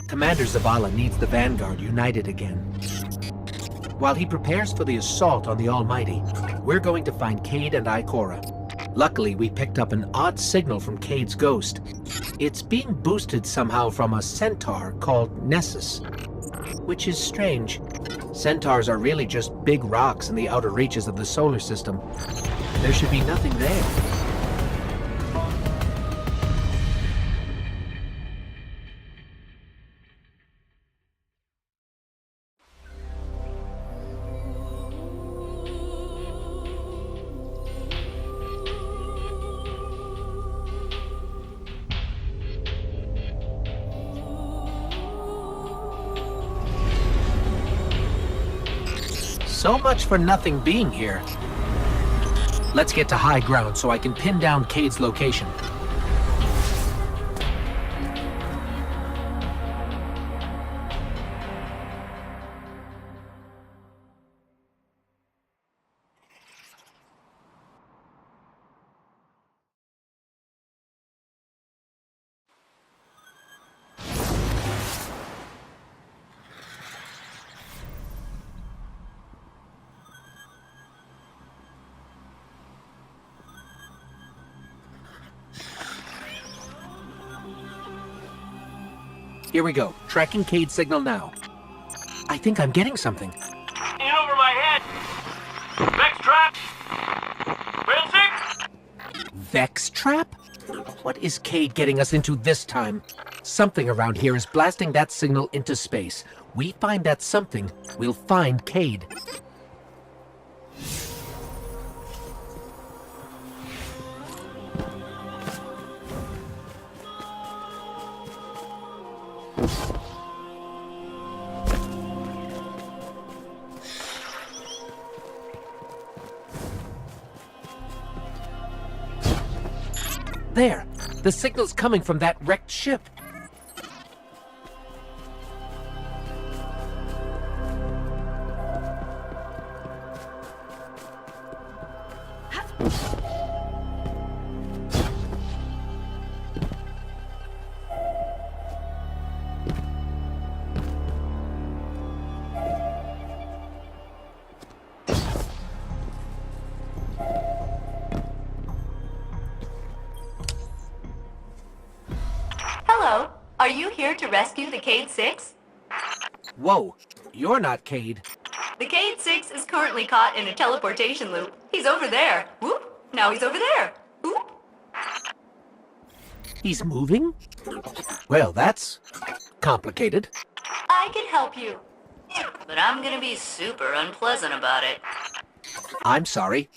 Commander Zavala needs the Vanguard united again. While he prepares for the assault on the Almighty, we're going to find Cayde and Ikora. Luckily, we picked up an odd signal from Cayde's ghost. It's being boosted somehow from a centaur called Nessus, which is strange. Centaurs are really just big rocks in the outer reaches of the solar system. There should be nothing there. So much for nothing being here. Let's get to high ground so I can pin down Cayde's location. Here we go. Tracking Cayde's signal now. I think I'm getting something. In over my head. Vex trap. Failsafe. Vex trap? What is Cayde getting us into this time? Something around here is blasting that signal into space. We find that something, we'll find Cayde. There! The signal's coming from that wrecked ship. Hello. Are you here to rescue the Cayde 6? Whoa, you're not Cayde. The Cayde 6 is currently caught in a teleportation loop. He's over there. Whoop. Now he's over there. Whoop. He's moving? Well, that's complicated. I can help you. But I'm gonna be super unpleasant about it. I'm sorry.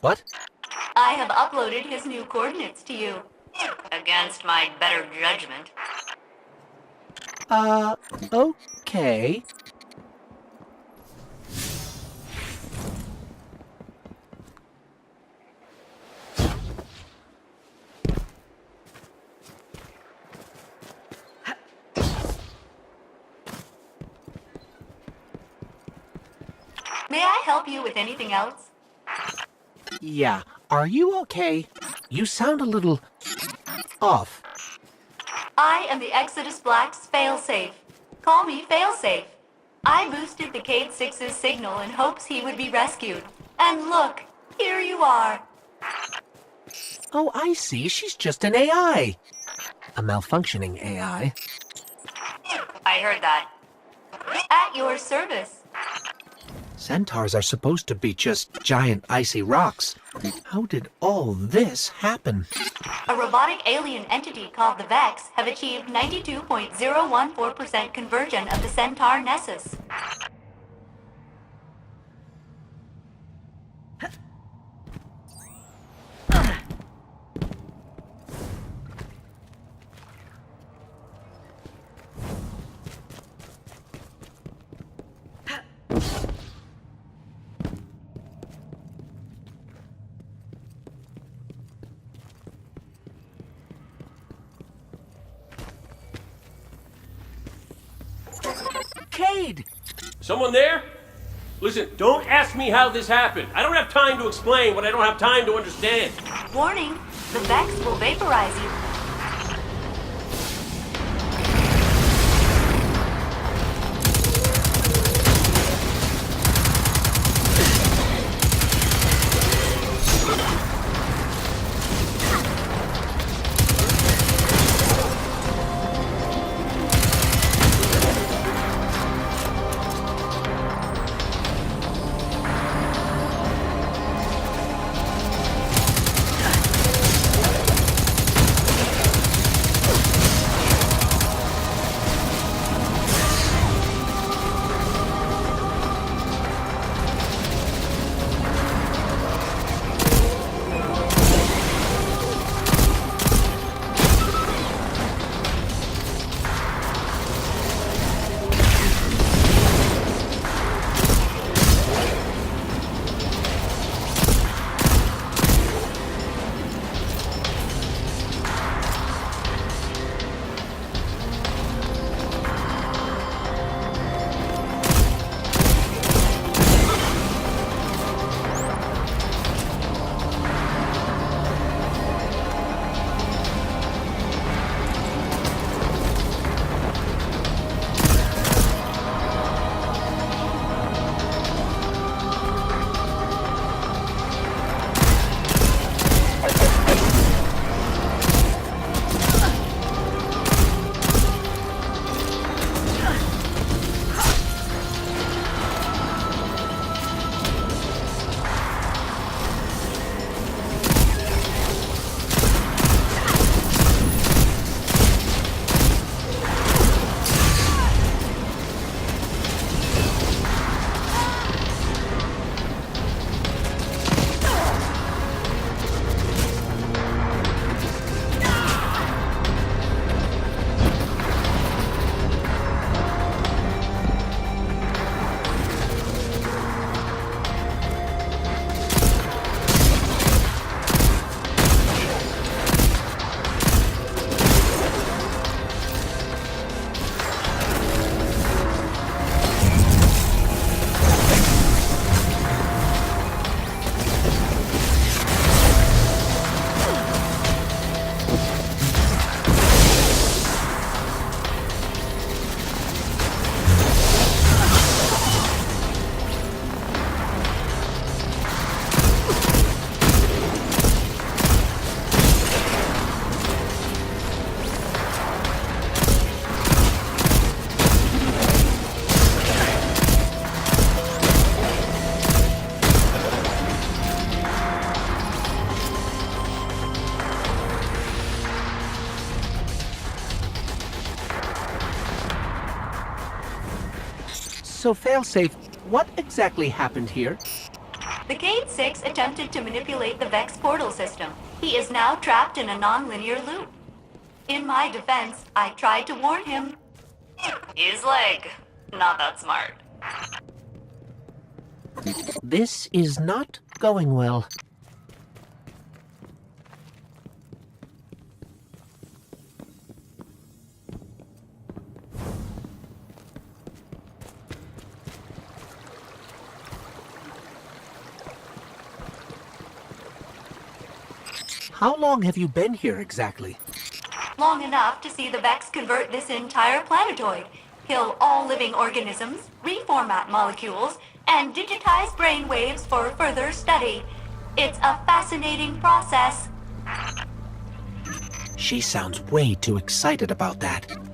What? I have uploaded his new coordinates to you. Against my better judgment. Okay. May I help you with anything else? Yeah, are you okay? You sound a little off. I am the Exodus Black's failsafe. Call me Failsafe. I boosted the Cayde 6's signal in hopes he would be rescued. And look, here you are. Oh, I see. She's just an AI. A malfunctioning AI. I heard that. At your service. Centaurs are supposed to be just giant icy rocks. How did all this happen? A robotic alien entity called the Vex have achieved 92.014% conversion of the Centaur Nessus. Cayde! Someone there? Listen, don't ask me how this happened. I don't have time to explain what I don't have time to understand. Warning, the Vex will vaporize you. So, Failsafe, what exactly happened here? The Cade 6 attempted to manipulate the Vex portal system. He is now trapped in a non-linear loop. In my defense, I tried to warn him. His leg. Not that smart. This is not going well. How long have you been here exactly? Long enough to see the Vex convert this entire planetoid, kill all living organisms, reformat molecules, and digitize brainwaves for further study. It's a fascinating process. She sounds way too excited about that.